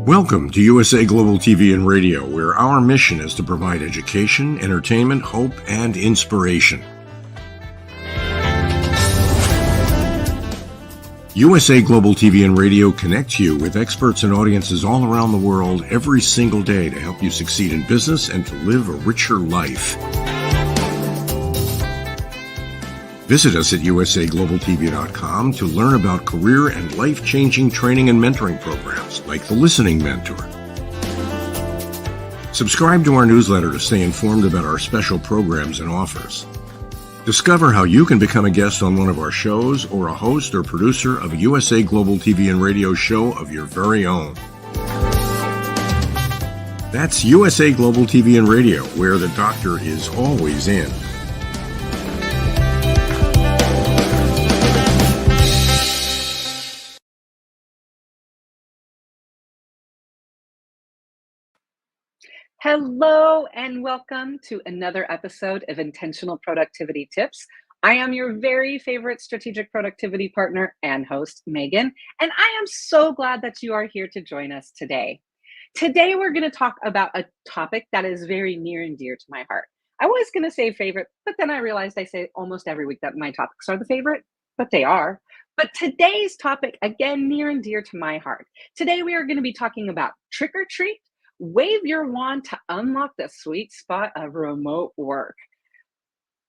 Welcome to USA Global TV and Radio, where our mission is to provide education, entertainment, hope, and inspiration. USA Global TV and Radio connects you with experts and audiences all around the world every single day to help you succeed in business and to live a richer life. Visit us at usaglobaltv.com to learn about career and life-changing training and mentoring programs like the Listening Mentor. Subscribe to our newsletter to stay informed about our special programs and offers. Discover how you can become a guest on one of our shows or a host or producer of a USA Global TV and Radio show of your very own. That's USA Global TV and Radio, where the doctor is always in. Hello and welcome to another episode of Intentional Productivity Tips. I am your very favorite strategic productivity partner and host, Megan, and I am so glad that you are here to join us today. Today, we're going to talk about a topic that is very near and dear to my heart. I was going to say favorite, but then I realized I say almost every week that my topics are the favorite, but they are. But today's topic, again, near and dear to my heart. Today, we are going to be talking about trick or treat. Wave your wand to unlock the sweet spot of remote work.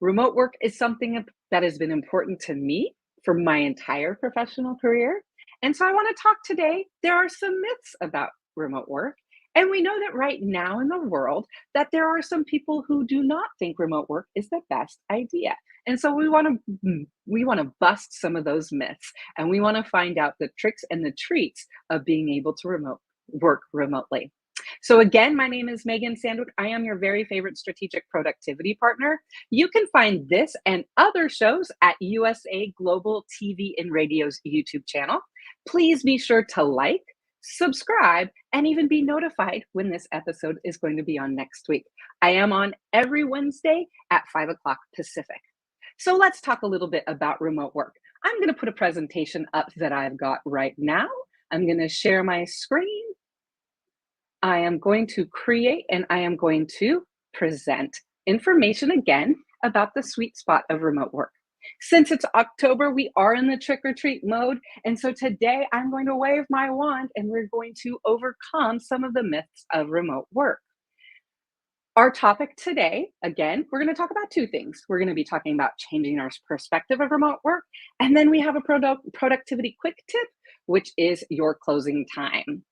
Remote work is something that has been important to me for my entire professional career. And so I want to talk today. There are some myths about remote work. And we know that right now in the world that there are some people who do not think remote work is the best idea. And so we want to bust some of those myths, and we want to find out the tricks and the treats of being able to work remotely. So again, my name is Megan SANDWICK. I am your very favorite strategic productivity partner. You can find this and other shows at USA Global TV and Radio's YouTube channel. Please be sure to like, subscribe, and even be notified when this episode is going to be on next week. I am on every Wednesday at 5 o'clock Pacific. So let's talk a little bit about remote work. I'm going to put a presentation up that I've got right now. I'm going to share my screen. I am going to create and I am going to present information again about the sweet spot of remote work. Since it's October, we are in the trick or treat mode. And so today I'm going to wave my wand and we're going to overcome some of the myths of remote work. Our topic today, again, we're going to talk about two things. We're going to be talking about changing our perspective of remote work. And then we have a productivity quick tip, which is your closing time.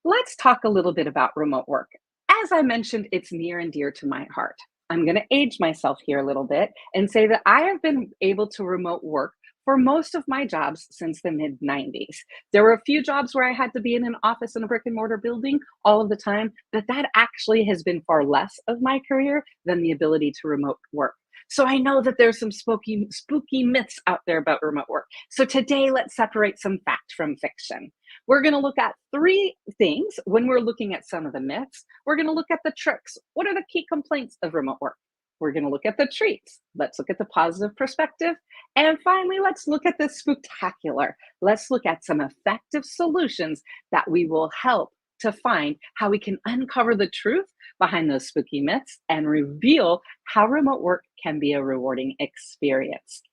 Let's talk a little bit about remote work. As I mentioned, it's near and dear to my heart. I'm going to age myself here a little bit and say that I have been able to remote work for most of my jobs since the mid-90s. There were a few jobs where I had to be in an office in a brick and mortar building all of the time, but that actually has been far less of my career than the ability to remote work. So I know that there's some spooky myths out there about remote work. So today, let's separate some fact from fiction. We're going to look at three things when we're looking at some of the myths. We're going to look at the tricks. What are the key complaints of remote work? We're going to look at the treats. Let's look at the positive perspective. And finally, let's look at the spooktacular. Let's look at some effective solutions that we will help to find how we can uncover the truth behind those spooky myths and reveal how remote work can be a rewarding experience.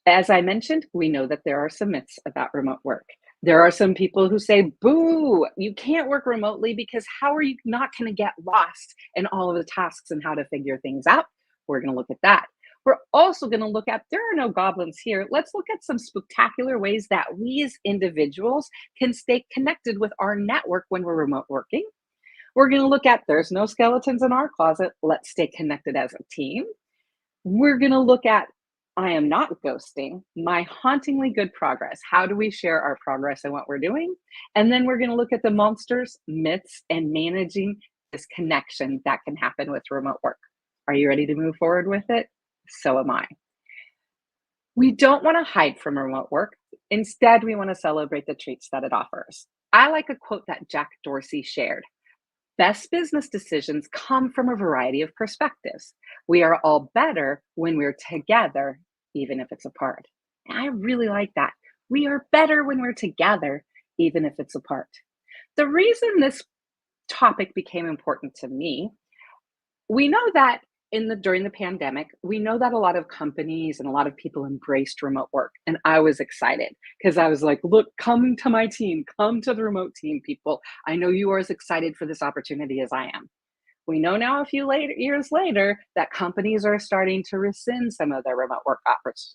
As I mentioned, we know that there are some myths about remote work. There are some people who say, boo, you can't work remotely because how are you not going to get lost in all of the tasks and how to figure things out? We're going to look at that. We're also going to look at, there are no goblins here. Let's look at some spectacular ways that we as individuals can stay connected with our network when we're remote working. We're going to look at, there's no skeletons in our closet. Let's stay connected as a team. We're going to look at, I am not ghosting, my hauntingly good progress. How do we share our progress and what we're doing? And then we're going to look at the monsters, myths, and managing this connection that can happen with remote work. Are you ready to move forward with it? So am I. We don't want to hide from remote work. Instead, we want to celebrate the treats that it offers. I like a quote that Jack Dorsey shared. Best business decisions come from a variety of perspectives. We are all better when we're together, even if it's apart. And I really like that. We are better when we're together, even if it's apart. The reason this topic became important to me, we know that during the pandemic, we know that a lot of companies and a lot of people embraced remote work. And I was excited because I was like, look, come to my team, come to the remote team, people. I know you are as excited for this opportunity as I am. We know now a few years later that companies are starting to rescind some of their remote work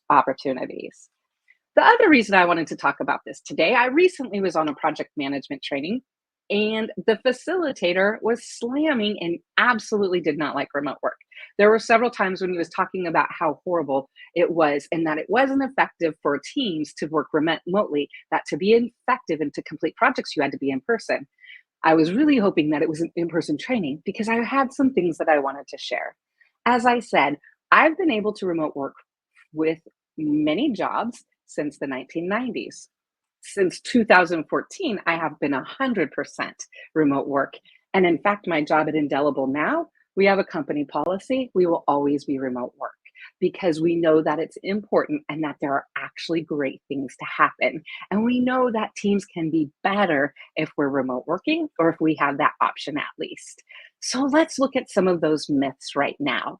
opportunities. The other reason I wanted to talk about this today, I recently was on a project management training and the facilitator was slamming and absolutely did not like remote work. There were several times when he was talking about how horrible it was and that it wasn't effective for teams to work remotely, that to be effective and to complete projects, you had to be in person. I was really hoping that it was an in-person training because I had some things that I wanted to share. As I said, I've been able to remote work with many jobs since the 1990s. Since 2014, I have been 100% remote work. And in fact, my job at Indelible now, we have a company policy. We will always be remote work because we know that it's important and that there are actually great things to happen. And we know that teams can be better if we're remote working or if we have that option at least. So let's look at some of those myths right now.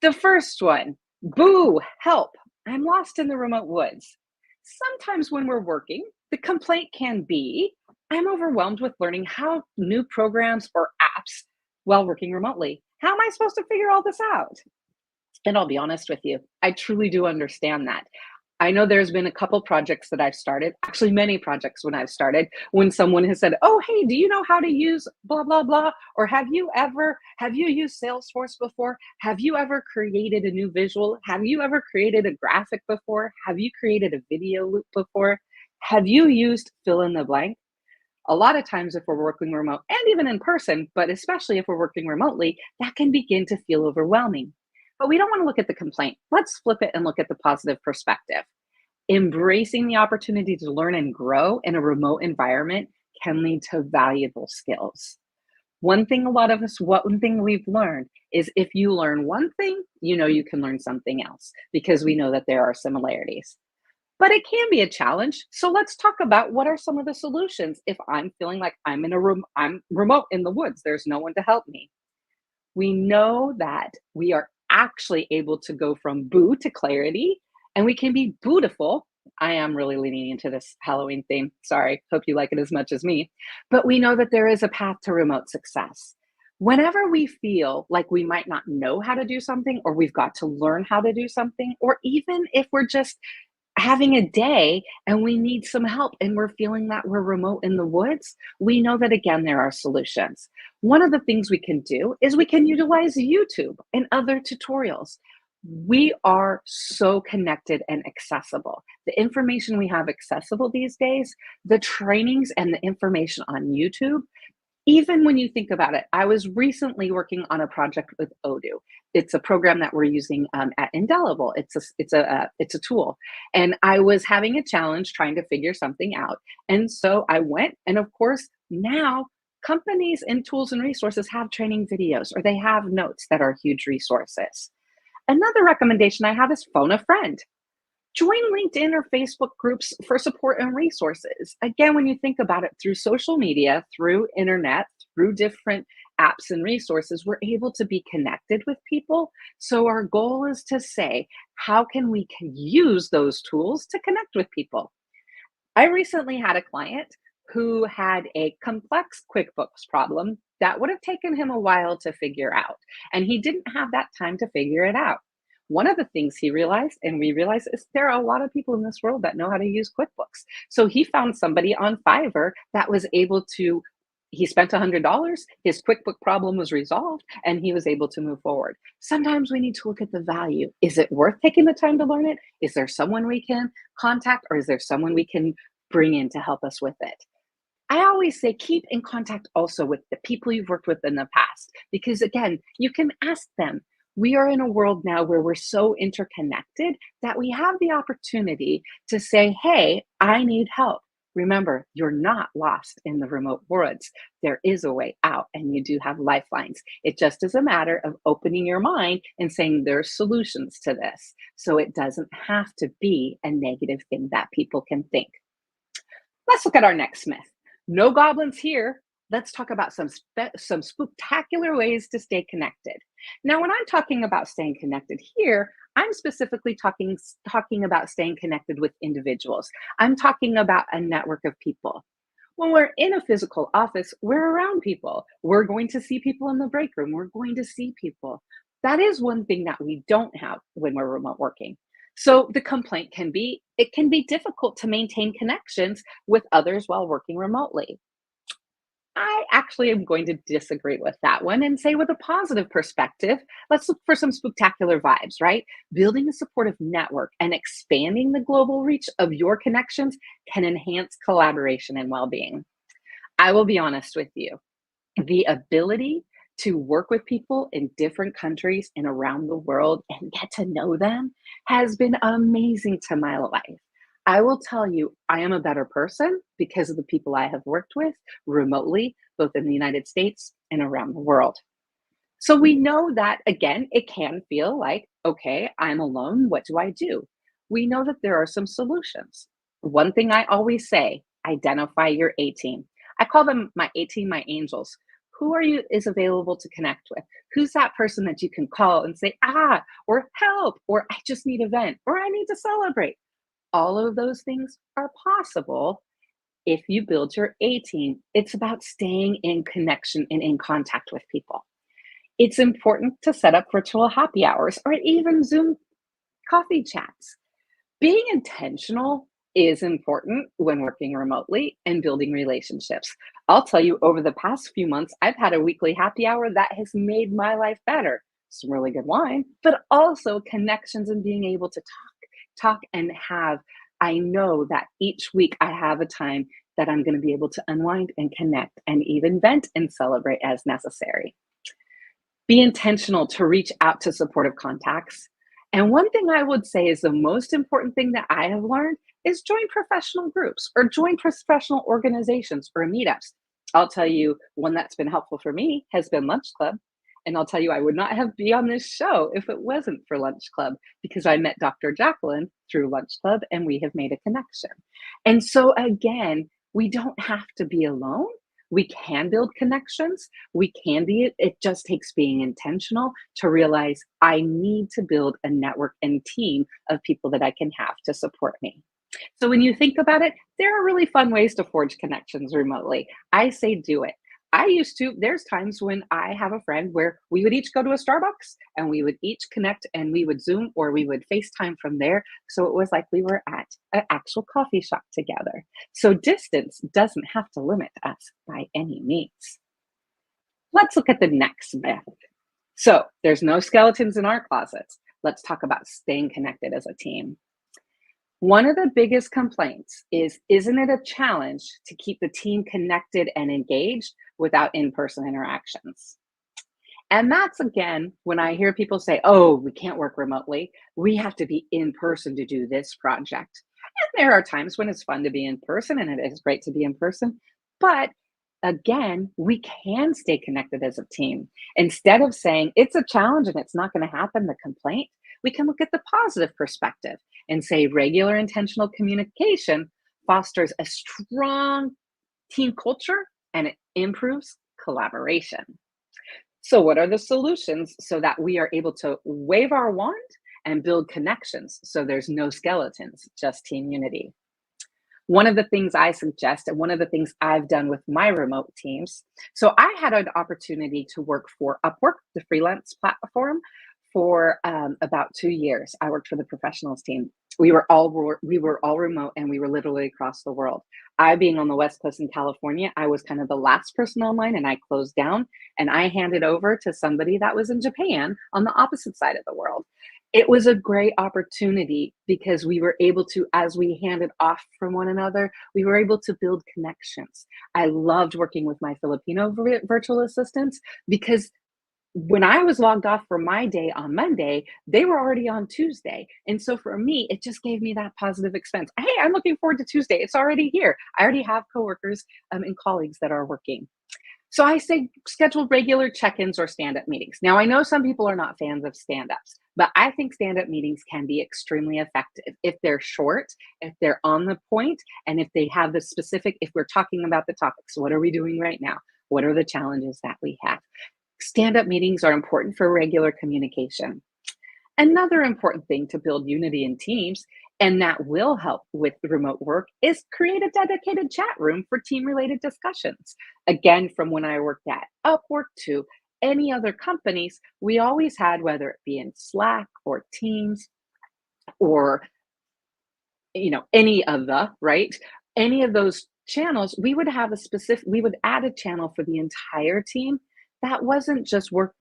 The first one, boo, help, I'm lost in the remote woods. Sometimes when we're working, the complaint can be, I'm overwhelmed with learning how new programs or apps while working remotely. How am I supposed to figure all this out? And I'll be honest with you, I truly do understand that. I know there's been a couple projects that I've started, actually many projects when I've started, when someone has said, oh, hey, do you know how to use blah, blah, blah? Or have you used Salesforce before? Have you ever created a new visual? Have you ever created a graphic before? Have you created a video loop before? Have you used fill in the blank? A lot of times if we're working remote and even in person, but especially if we're working remotely, that can begin to feel overwhelming. But we don't want to look at the complaint. Let's flip it and look at the positive perspective. Embracing the opportunity to learn and grow in a remote environment can lead to valuable skills. One thing we've learned is if you learn one thing, you know you can learn something else because we know that there are similarities. But it can be a challenge. So let's talk about what are some of the solutions if I'm feeling like I'm remote in the woods, there's no one to help me. We know that we are actually able to go from boo to clarity, and we can be beautiful. I am really leaning into this Halloween theme. Sorry, hope you like it as much as me. But we know that there is a path to remote success. Whenever we feel like we might not know how to do something, or we've got to learn how to do something, or even if we're just having a day and we need some help and we're feeling that we're remote in the woods, we know that again, there are solutions. One of the things we can do is we can utilize YouTube and other tutorials. We are so connected and accessible. The information we have accessible these days, the trainings and the information on YouTube, even when you think about it, I was recently working on a project with Odoo. It's a program that we're using at Indelible. It's a tool, and I was having a challenge trying to figure something out. And so I went, and of course, now companies and tools and resources have training videos, or they have notes that are huge resources. Another recommendation I have is phone a friend. Join LinkedIn or Facebook groups for support and resources. Again, when you think about it, through social media, through internet, through different apps and resources, we're able to be connected with people. So our goal is to say, how can we use those tools to connect with people? I recently had a client who had a complex QuickBooks problem that would have taken him a while to figure out, and he didn't have that time to figure it out. One of the things he realized, and we realized, is there are a lot of people in this world that know how to use QuickBooks. So he found somebody on Fiverr that was able to, he spent $100, his QuickBook problem was resolved, and he was able to move forward. Sometimes we need to look at the value. Is it worth taking the time to learn it? Is there someone we can contact, or is there someone we can bring in to help us with it? I always say keep in contact also with the people you've worked with in the past, because again, you can ask them. We are in a world now where we're so interconnected that we have the opportunity to say, hey, I need help. Remember, you're not lost in the remote woods. There is a way out, and you do have lifelines. It just is a matter of opening your mind and saying there's solutions to this. So it doesn't have to be a negative thing that people can think. Let's look at our next myth. No goblins here. Let's talk about some spectacular ways to stay connected. Now, when I'm talking about staying connected here, I'm specifically talking about staying connected with individuals. I'm talking about a network of people. When we're in a physical office, we're around people. We're going to see people in the break room. We're going to see people. That is one thing that we don't have when we're remote working. So the complaint can be it can be difficult to maintain connections with others while working remotely. I actually am going to disagree with that one and say, with a positive perspective, let's look for some spectacular vibes, right? Building a supportive network and expanding the global reach of your connections can enhance collaboration and well being. I will be honest with you, the ability to work with people in different countries and around the world and get to know them has been amazing to my life. I will tell you, I am a better person because of the people I have worked with remotely, both in the United States and around the world. So we know that, again, it can feel like, okay, I'm alone. What do I do? We know that there are some solutions. One thing I always say, identify your A team. I call them my A team, my angels. Who are you is available to connect with? Who's that person that you can call and say, or help, or I just need a vent, or I need to celebrate? All of those things are possible if you build your A team. It's about staying in connection and in contact with people. It's important to set up virtual happy hours or even Zoom coffee chats. Being intentional is important when working remotely and building relationships. I'll tell you, over the past few months, I've had a weekly happy hour that has made my life better. Some really good wine, but also connections and being able to talk and have. I know that each week I have a time that I'm going to be able to unwind and connect and even vent and celebrate as necessary. Be intentional to reach out to supportive contacts. And one thing I would say is the most important thing that I have learned is join professional groups or join professional organizations or meetups. I'll tell you, one that's been helpful for me has been Lunch Club. And I'll tell you, I would not have be on this show if it wasn't for Lunch Club, because I met Dr. Jacqueline through Lunch Club and we have made a connection. And so again, we don't have to be alone. We can build connections. We can be it. It just takes being intentional to realize I need to build a network and team of people that I can have to support me. So when you think about it, there are really fun ways to forge connections remotely. I say do it. There's times when I have a friend where we would each go to a Starbucks and we would each connect and we would Zoom or we would FaceTime from there. So it was like we were at an actual coffee shop together. So distance doesn't have to limit us by any means. Let's look at the next myth. So there's no skeletons in our closets. Let's talk about staying connected as a team. One of the biggest complaints is, isn't it a challenge to keep the team connected and engaged without in-person interactions? And that's, again, when I hear people say, oh, we can't work remotely. We have to be in person to do this project. And there are times when it's fun to be in person and it is great to be in person. But again, we can stay connected as a team. Instead of saying it's a challenge and it's not going to happen, the complaint, we can look at the positive perspective and say regular intentional communication fosters a strong team culture and it improves collaboration. So, what are the solutions so that we are able to wave our wand and build connections so there's no skeletons, just team unity? One of the things I suggest, and one of the things I've done with my remote teams, so I had an opportunity to work for Upwork, the freelance platform, for about 2 years. I worked for the professionals team. We were all remote, and we were literally across the world. I, being on the West Coast in California, I was kind of the last person online, and I closed down and I handed over to somebody that was in Japan on the opposite side of the world. It was a great opportunity because we were able to, as we handed off from one another, we were able to build connections. I loved working with my Filipino virtual assistants because when I was logged off for my day on Monday, they were already on Tuesday. And so for me, it just gave me that positive expense. Hey, I'm looking forward to Tuesday. It's already here. I already have coworkers and colleagues that are working. So I say schedule regular check-ins or stand-up meetings. Now, I know some people are not fans of stand-ups, But I think stand-up meetings can be extremely effective if they're short, if they're on the point, and if they have the specific, if we're talking about the topics, what are we doing right now? What are the challenges that we have? Stand-up meetings are important for regular communication. Another important thing to build unity in teams, and that will help with remote work, is create a dedicated chat room for team related discussions. Again, from when I worked at Upwork to any other companies, we always had, whether it be in Slack or Teams or any of the right, any of those channels, we would have a specific, we would add a channel for the entire team that wasn't just work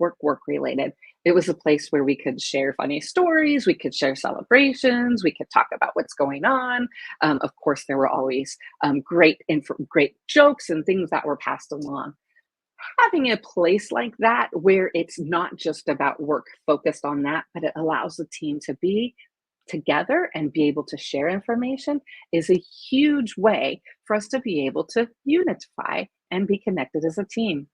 related. It was a place where we could share funny stories, we could share celebrations, we could talk about what's going on. Of course, there were always great jokes and things that were passed along. Having a place like that where it's not just about work focused on that, but it allows the team to be together and be able to share information is a huge way for us to be able to unify and be connected as a team.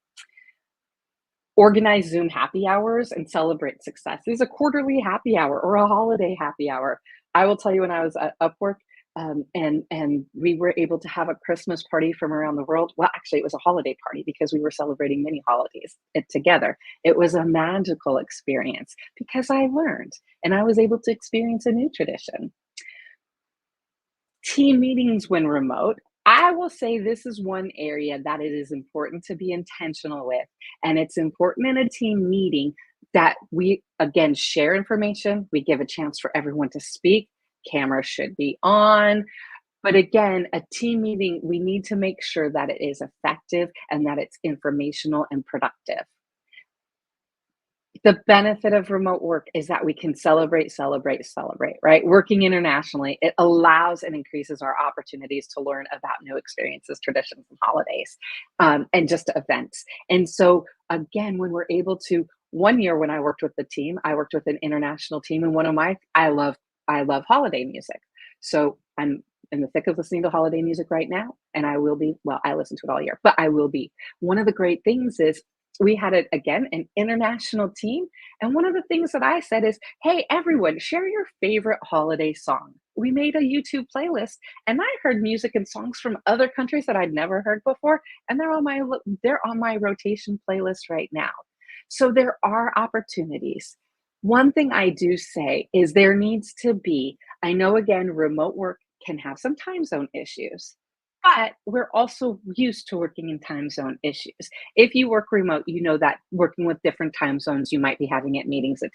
Organize Zoom happy hours and celebrate successes, a quarterly happy hour or a holiday happy hour. I will tell you, when I was at Upwork, and we were able to have a Christmas party from around the world. Well, actually, it was a holiday party because we were celebrating many holidays together. It was a magical experience because I learned and I was able to experience a new tradition. Team meetings when remote, I will say this is one area that it is important to be intentional with. And it's important in a team meeting that we, again, share information. We give a chance for everyone to speak. Camera should be on. But again, a team meeting, we need to make sure that it is effective and that it's informational and productive. The benefit of remote work is that we can celebrate, right? Working internationally, it allows and increases our opportunities to learn about new experiences, traditions, and holidays, and just events. And so, again, when we're able to, one year when I worked with the team, I worked with an international team, and I love holiday music. So I'm in the thick of listening to holiday music right now, and I will be, well, I listen to it all year, but I will be. One of the great things is we had an international team. And one of the things that I said is, hey, everyone, share your favorite holiday song. We made a YouTube playlist and I heard music and songs from other countries that I'd never heard before. And they're on my rotation playlist right now. So there are opportunities. One thing I do say is there needs to be, I know again, remote work can have some time zone issues. But we're also used to working in time zone issues. If you work remote, you know that working with different time zones, you might be having at meetings at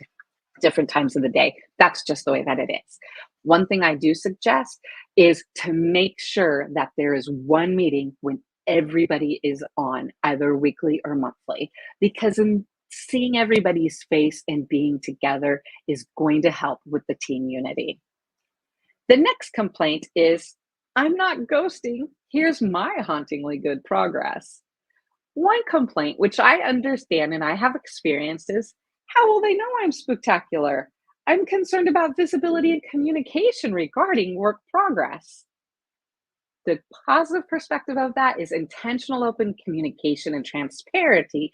different times of the day. That's just the way that it is. One thing I do suggest is to make sure that there is one meeting when everybody is on, either weekly or monthly, because in seeing everybody's face and being together is going to help with the team unity. The next complaint is, I'm not ghosting. Here's my hauntingly good progress. One complaint, which I understand and I have experienced, is, how will they know I'm spectacular? I'm concerned about visibility and communication regarding work progress. The positive perspective of that is intentional open communication and transparency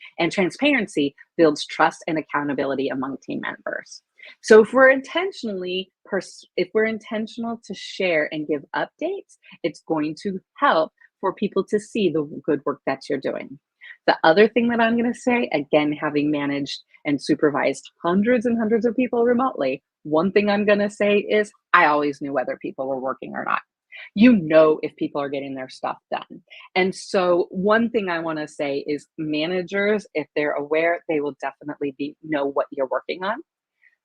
builds trust and accountability among team members. So if we're intentional to share and give updates, it's going to help for people to see the good work that you're doing. The other thing that I'm going to say, again, having managed and supervised hundreds and hundreds of people remotely, one thing I'm going to say is I always knew whether people were working or not. You know if people are getting their stuff done. And so one thing I want to say is managers, if they're aware, they will definitely know what you're working on.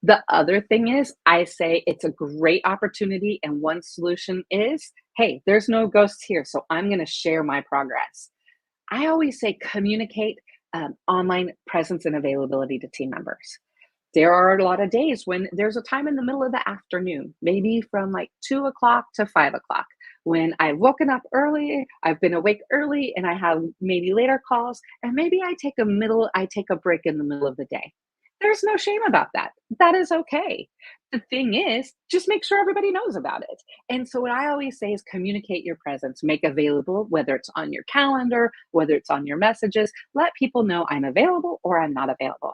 The other thing is, I say it's a great opportunity, and one solution is, hey, there's no ghosts here, so I'm going to share my progress. I always say communicate online presence and availability to team members. There are a lot of days when there's a time in the middle of the afternoon, maybe from like 2 o'clock to 5 o'clock, when I've woken up early, I've been awake early, and I have maybe later calls, and maybe I take a break in the middle of the day. There's no shame about that. That is okay. The thing is, just make sure everybody knows about it. And so what I always say is communicate your presence, make available, whether it's on your calendar, whether it's on your messages, let people know I'm available or I'm not available.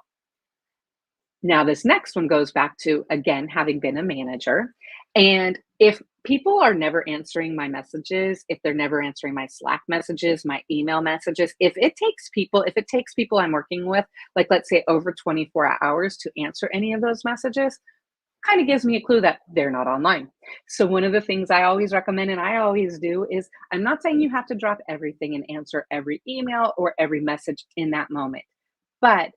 Now, this next one goes back to, again, having been a manager. And if people are never answering my messages, if they're never answering my Slack messages, my email messages, if it takes people I'm working with, like let's say over 24 hours to answer any of those messages, kind of gives me a clue that they're not online. So, one of the things I always recommend and I always do is I'm not saying you have to drop everything and answer every email or every message in that moment. But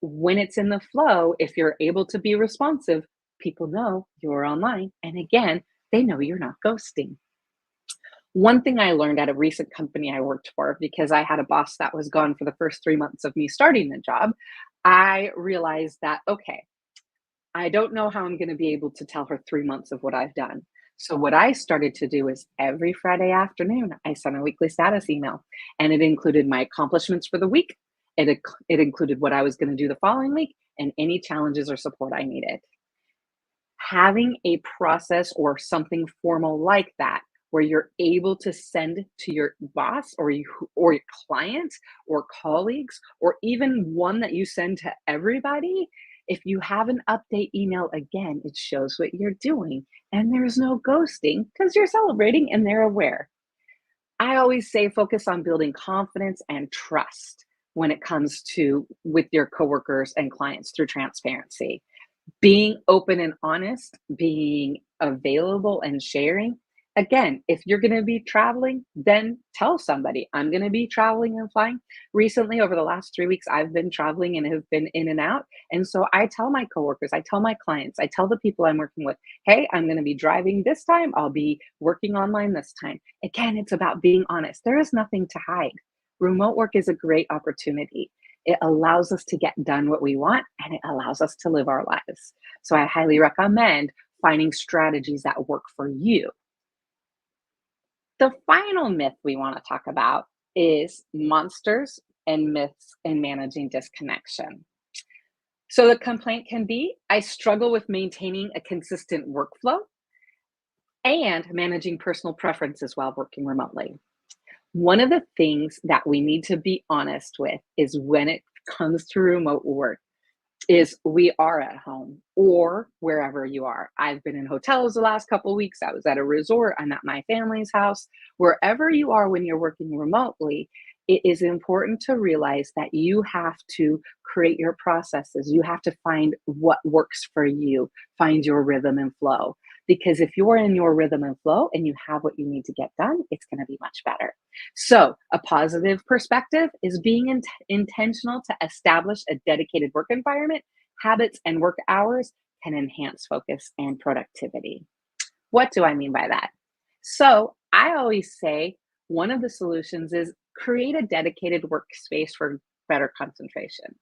when it's in the flow, if you're able to be responsive, people know you're online. And again, they know you're not ghosting. One thing I learned at a recent company I worked for, because I had a boss that was gone for the first 3 months of me starting the job, I realized that, okay, I don't know how I'm going to be able to tell her 3 months of what I've done. So, what I started to do is every Friday afternoon, I sent a weekly status email and it included my accomplishments for the week. It included what I was going to do the following week and any challenges or support I needed. Having a process or something formal like that, where you're able to send to your boss or your client or colleagues, or even one that you send to everybody, if you have an update email, again, it shows what you're doing and there's no ghosting because you're celebrating and they're aware. I always say focus on building confidence and trust when it comes to with your coworkers and clients through transparency. Being open and honest, being available and sharing. Again, if you're going to be traveling, then tell somebody, I'm going to be traveling and flying. Recently, over the last 3 weeks, I've been traveling and have been in and out. And so I tell my coworkers, I tell my clients, I tell the people I'm working with, hey, I'm going to be driving this time. I'll be working online this time. Again, it's about being honest. There is nothing to hide. Remote work is a great opportunity. It allows us to get done what we want and it allows us to live our lives. So I highly recommend finding strategies that work for you. The final myth we want to talk about is monsters and myths in managing disconnection. So the complaint can be I struggle with maintaining a consistent workflow and managing personal preferences while working remotely. One of the things that we need to be honest with is when it comes to remote work is we are at home or wherever you are. I've been in hotels the last couple of weeks. I was at a resort. I'm at my family's house. Wherever you are when you're working remotely, it is important to realize that you have to create your processes. You have to find what works for you, find your rhythm and flow. Because if you're in your rhythm and flow and you have what you need to get done, it's going to be much better. So, a positive perspective is being intentional to establish a dedicated work environment. Habits and work hours can enhance focus and productivity. What do I mean by that? So, I always say one of the solutions is create a dedicated workspace for better concentration.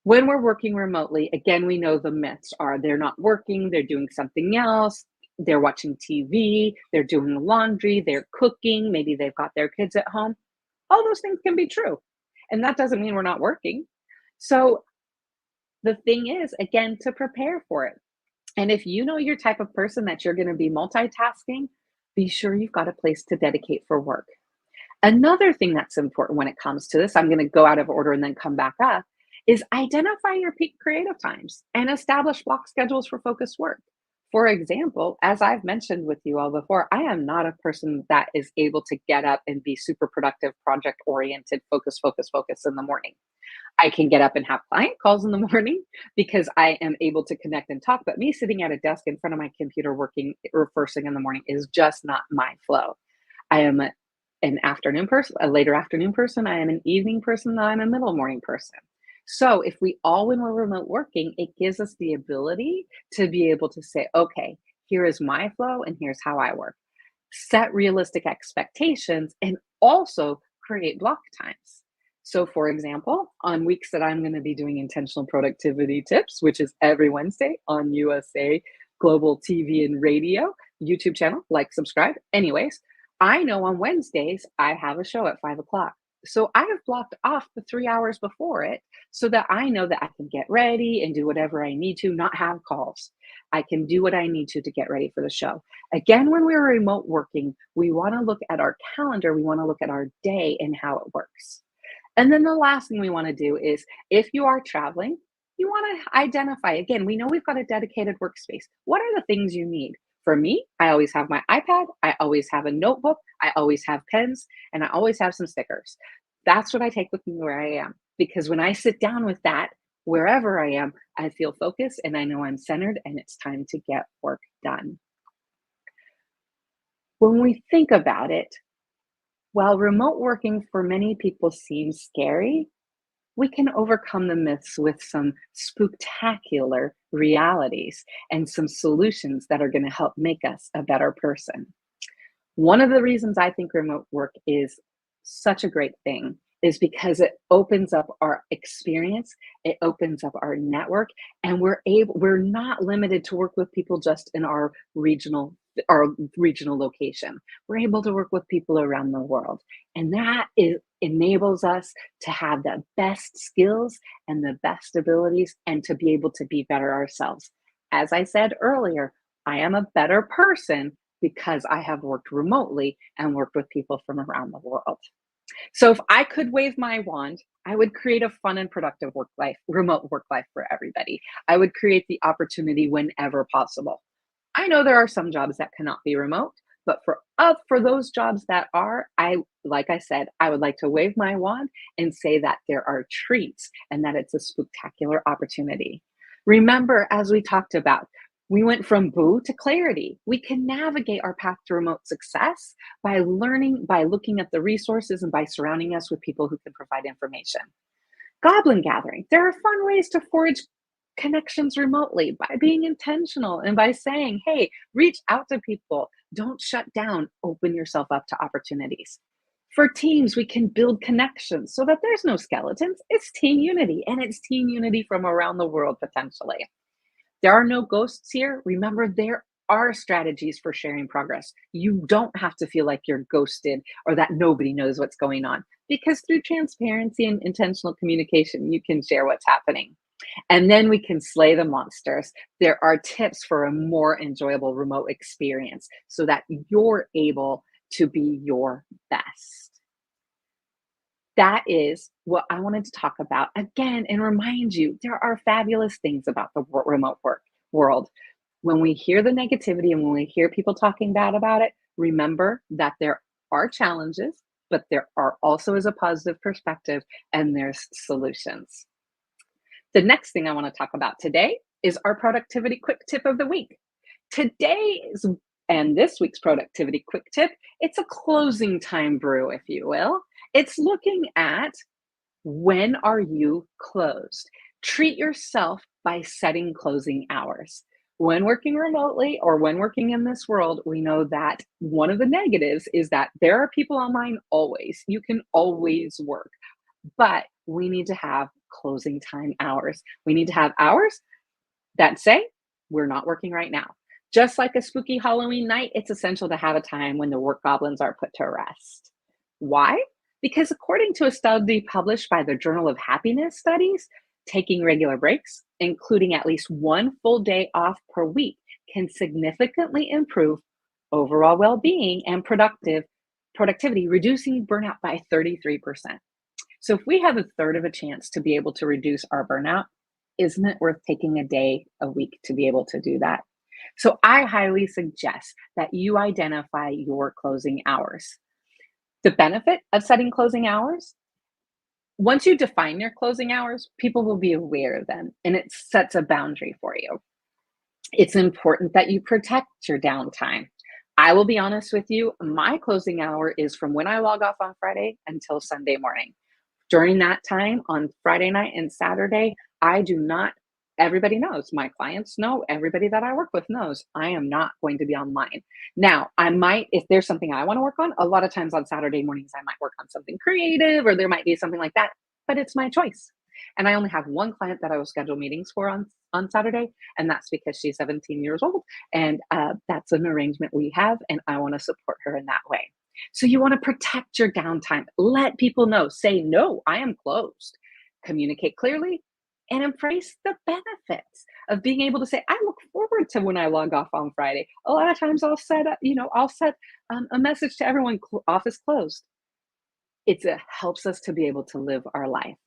When we're working remotely, again, we know the myths are they're not working, they're doing something else, they're watching TV, they're doing laundry, they're cooking, maybe they've got their kids at home. All those things can be true. And that doesn't mean we're not working. So the thing is, again, to prepare for it. And if you know your type of person that you're going to be multitasking, be sure you've got a place to dedicate for work. Another thing that's important when it comes to this, I'm going to go out of order and then come back up, is identify your peak creative times and establish block schedules for focused work. For example, as I've mentioned with you all before, I am not a person that is able to get up and be super productive, project oriented, focus in the morning. I can get up and have client calls in the morning because I am able to connect and talk, but me sitting at a desk in front of my computer working or first thing in the morning is just not my flow. I am an afternoon person, a later afternoon person. I am an evening person. I'm a middle morning person. So if we all, when we're remote working, it gives us the ability to be able to say, okay, here is my flow and here's how I work. Set realistic expectations and also create block times. So for example, on weeks that I'm going to be doing intentional productivity tips, which is every Wednesday on USA Global TV and Radio YouTube channel, like, subscribe. Anyways, I know on Wednesdays I have a show at 5 o'clock. So I have blocked off the 3 hours before it so that I know that I can get ready and do whatever I need to, not have calls. I can do what I need to get ready for the show. Again, when we're remote working, we want to look at our calendar, we want to look at our day and how it works. And then the last thing we want to do is if you are traveling, You want to identify, again, we know we've got a dedicated workspace. What are the things you need? For me, I always have my iPad, I always have a notebook, I always have pens, and I always have some stickers. That's what I take with me where I am. Because when I sit down with that, wherever I am, I feel focused and I know I'm centered and it's time to get work done. When we think about it, while remote working for many people seems scary, we can overcome the myths with some spooktacular realities and some solutions that are going to help make us a better person. One of the reasons I think remote work is such a great thing is because it opens up our experience, it opens up our network, and we're not limited to work with people just in our regional location. We're able to work with people around the world. And enables us to have the best skills and the best abilities and to be able to be better ourselves. As I said earlier, I am a better person because I have worked remotely and worked with people from around the world. So if I could wave my wand, I would create a fun and productive remote work life for everybody. I would create the opportunity whenever possible. I know there are some jobs that cannot be remote, but for those jobs that are, like I said, I would like to wave my wand and say that there are treats and that it's a spectacular opportunity. Remember, as we talked about, we went from boo to clarity. We can navigate our path to remote success by learning, by looking at the resources, and by surrounding us with people who can provide information. Goblin gathering. There are fun ways to forge connections remotely by being intentional and by saying, hey, reach out to people. Don't shut down. Open yourself up to opportunities. For teams, we can build connections so that there's no skeletons. It's team unity, and it's team unity from around the world potentially. There are no ghosts here. Remember, there are strategies for sharing progress. You don't have to feel like you're ghosted or that nobody knows what's going on, because through transparency and intentional communication, you can share what's happening. And then we can slay the monsters. There are tips for a more enjoyable remote experience so that you're able to be your best. That is what I wanted to talk about again and remind you there are fabulous things about the remote work world. When we hear the negativity and when we hear people talking bad about it, remember that there are challenges, but there are also is a positive perspective and there's solutions. The next thing I want to talk about today is our productivity quick tip of the week. Today's and this week's productivity quick tip, it's a closing time brew, if you will. It's looking at when are you closed? Treat yourself by setting closing hours. When working remotely or when working in this world, we know that one of the negatives is that there are people online always. You can always work, but we need to have closing time hours. We need to have hours that say we're not working right now. Just like a spooky Halloween night, it's essential to have a time when the work goblins are put to rest. Why? Because according to a study published by the Journal of Happiness Studies, taking regular breaks, including at least one full day off per week, can significantly improve overall well-being and productivity, reducing burnout by 33%. So if we have a third of a chance to be able to reduce our burnout, isn't it worth taking a day a week to be able to do that? So I highly suggest that you identify your closing hours. The benefit of setting closing hours, once you define your closing hours, people will be aware of them and it sets a boundary for you. It's important that you protect your downtime. I will be honest with you, my closing hour is from when I log off on Friday until Sunday morning. During that time on Friday night and Saturday, I do not, everybody knows, my clients know, everybody that I work with knows, I am not going to be online. Now, I might, if there's something I want to work on, a lot of times on Saturday mornings, I might work on something creative or there might be something like that, but it's my choice. And I only have one client that I will schedule meetings for on Saturday, and that's because she's 17 years old, and that's an arrangement we have, and I want to support her in that way. So you want to protect your downtime. Let people know. Say, no, I am closed. Communicate clearly and embrace the benefits of being able to say, I look forward to when I log off on Friday. A lot of times I'll set up, I'll set a message to everyone, office closed. It helps us to be able to live our life.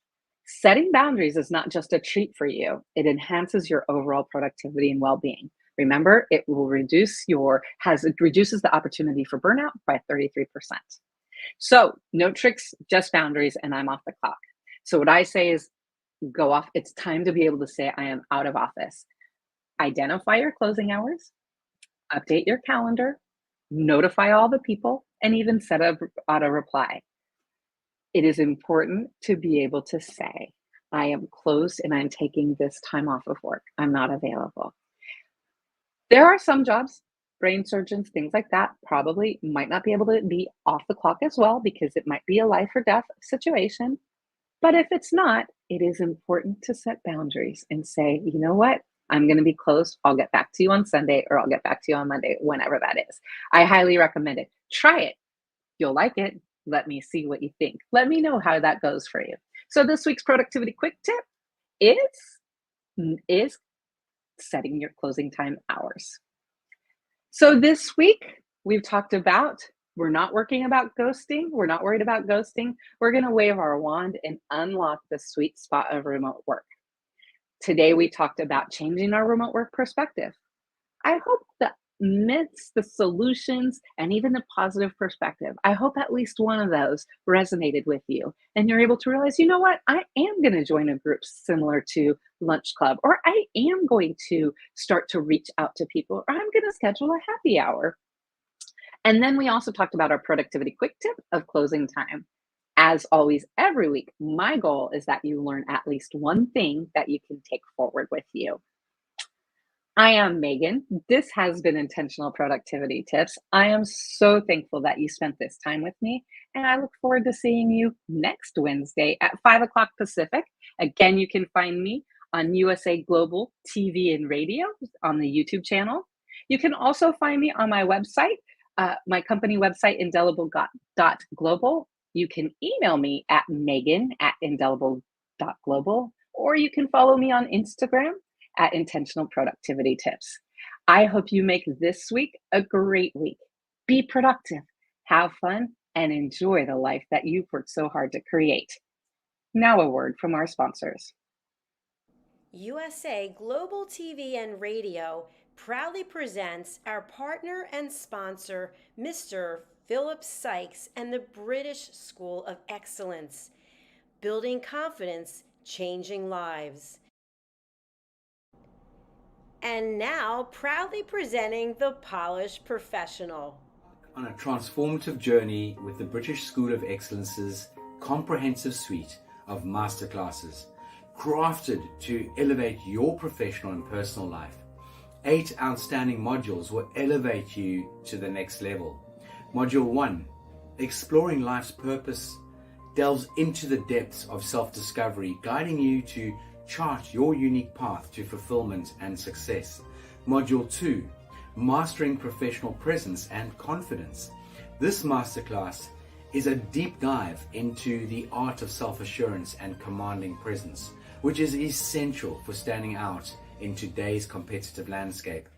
Setting boundaries is not just a treat for you, it enhances your overall productivity and well-being. Remember, it reduces the opportunity for burnout by 33%. So, no tricks, just boundaries, and I'm off the clock. So, what I say is go off. It's time to be able to say, I am out of office. Identify your closing hours, update your calendar, notify all the people, and even set up auto reply. It is important to be able to say, I am closed and I'm taking this time off of work. I'm not available. There are some jobs, brain surgeons, things like that, probably might not be able to be off the clock as well because it might be a life or death situation. But if it's not, it is important to set boundaries and say, you know what? I'm going to be closed. I'll get back to you on Sunday or I'll get back to you on Monday, whenever that is. I highly recommend it. Try it. You'll like it. Let me see what you think. Let me know how that goes for you. So this week's productivity quick tip is setting your closing time hours. So this week we've talked about we're not working about ghosting. We're not worried about ghosting. We're going to wave our wand and unlock the sweet spot of remote work. Today we talked about changing our remote work perspective. I hope the myths, the solutions, and even the positive perspective, I hope at least one of those resonated with you. And you're able to realize, you know what, I am going to join a group similar to Lunch Club, or I am going to start to reach out to people, or I'm going to schedule a happy hour. And then we also talked about our productivity quick tip of closing time. As always, every week, my goal is that you learn at least one thing that you can take forward with you. I am Megan. This has been Intentional Productivity Tips. I am so thankful that you spent this time with me, and I look forward to seeing you next Wednesday at 5 o'clock Pacific. Again, you can find me on USA Global TV and Radio on the YouTube channel. You can also find me on my website, my company website, indelible.global. You can email me at megan@indelible.global, or you can follow me on Instagram at Intentional Productivity Tips. I hope you make this week a great week. Be productive, have fun, and enjoy the life that you've worked so hard to create. Now a word from our sponsors. USA Global TV and Radio proudly presents our partner and sponsor, Mr. Philip Sykes and the British School of Excellence. Building confidence, changing lives. And now, proudly presenting the Polished Professional. On a transformative journey with the British School of Excellence's comprehensive suite of masterclasses, crafted to elevate your professional and personal life. 8 outstanding modules will elevate you to the next level. Module 1, Exploring Life's Purpose, delves into the depths of self-discovery, guiding you to chart your unique path to fulfillment and success. Module 2, Mastering Professional Presence and Confidence. This masterclass is a deep dive into the art of self-assurance and commanding presence, which is essential for standing out in today's competitive landscape.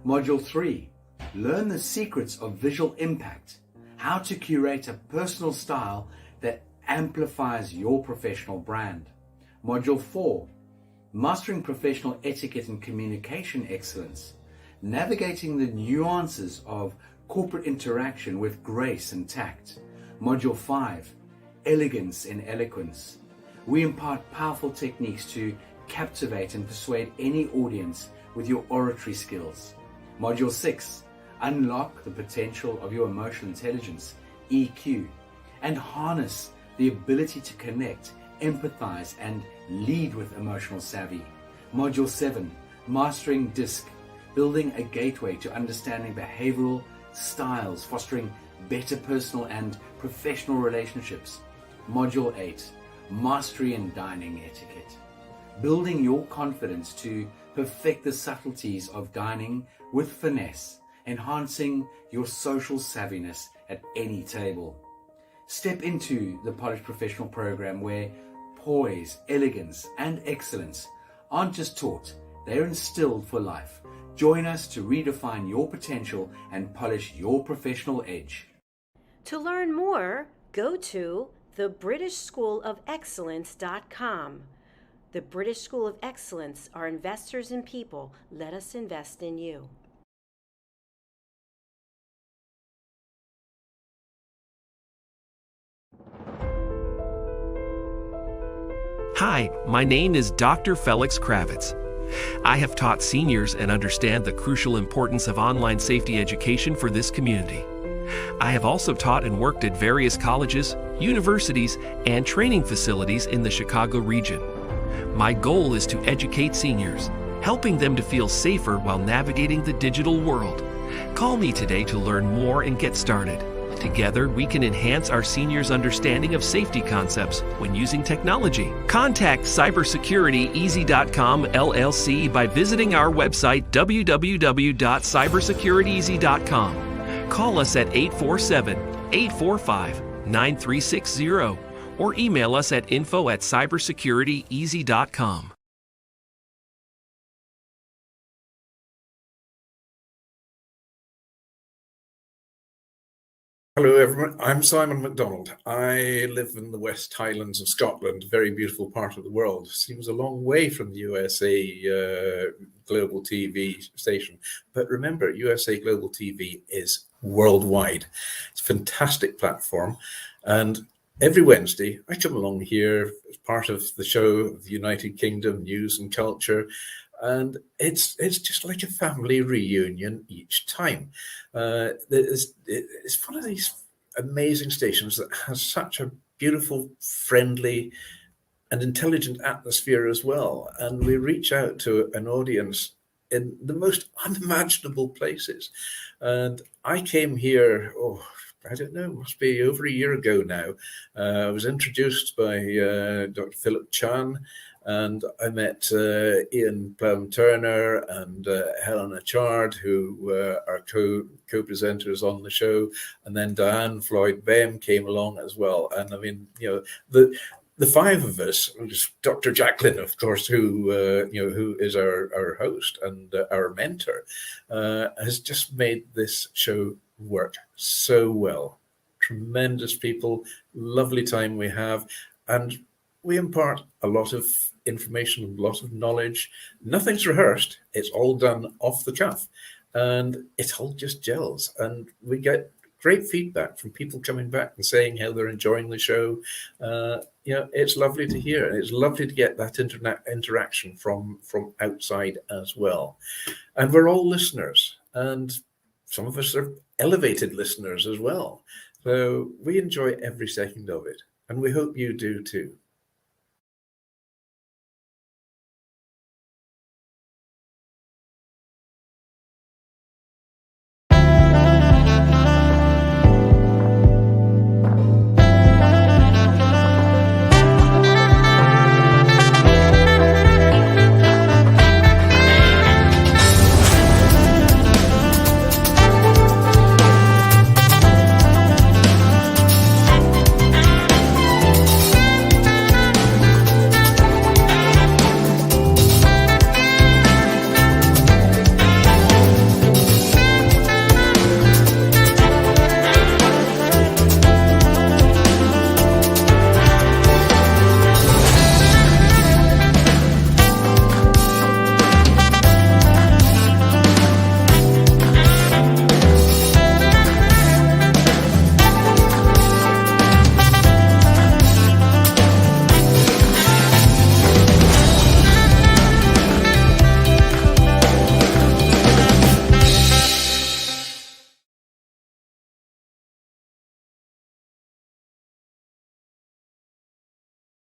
Module 3, Learn the secrets of visual impact, how to curate a personal style that amplifies your professional brand. Module 4, Mastering Professional Etiquette and Communication Excellence, navigating the nuances of corporate interaction with grace and tact. Module 5, Elegance in Eloquence. We impart powerful techniques to captivate and persuade any audience with your oratory skills. Module 6, Unlock the potential of your emotional intelligence, EQ, and harness the ability to connect, empathize, and lead with emotional savvy. Module 7, Mastering DISC, building a gateway to understanding behavioral styles, fostering better personal and professional relationships. Module 8, Mastery in Dining Etiquette, building your confidence to perfect the subtleties of dining with finesse, enhancing your social savviness at any table. Step into the Polished Professional program where poise, elegance, and excellence aren't just taught, they're instilled for life. Join us to redefine your potential and polish your professional edge. To learn more, go to thebritishschoolofexcellence.com. The British School of Excellence are investors in people. Let us invest in you. Hi, my name is Dr. Felix Kravitz. I have taught seniors and understand the crucial importance of online safety education for this community. I have also taught and worked at various colleges, universities, and training facilities in the Chicago region. My goal is to educate seniors, helping them to feel safer while navigating the digital world. Call me today to learn more and get started. Together, we can enhance our seniors' understanding of safety concepts when using technology. Contact cybersecurityeasy.com LLC by visiting our website www.cybersecurityeasy.com. Call us at 847-845-9360 or email us at info@cybersecurityeasy.com. Hello everyone, I'm Simon MacDonald. I live in the West Highlands of Scotland, a very beautiful part of the world. Seems a long way from the USA Global TV station. But remember, USA Global TV is worldwide. It's a fantastic platform. And every Wednesday, I come along here as part of the show of the United Kingdom News and Culture. And it's just like a family reunion each time. It's one of these amazing stations that has such a beautiful, friendly, and intelligent atmosphere as well. And we reach out to an audience in the most unimaginable places. And I came here, I don't know, must be over a year ago now. I was introduced by Dr. Philip Chan, and I met Ian Plum-Turner and Helena Chard, who are co-presenters on the show. And then Diane Floyd-Bem came along as well. And I mean, the five of us, Dr. Jacqueline, of course, who is our host and our mentor, has just made this show work so well. Tremendous people, lovely time we have, and we impart a lot of information, a lot of knowledge. Nothing's rehearsed. It's all done off the cuff, and it all just gels. And we get great feedback from people coming back and saying how they're enjoying the show. It's lovely to hear, and it's lovely to get that interaction from outside as well. And we're all listeners, and some of us are elevated listeners as well. So we enjoy every second of it, and we hope you do too.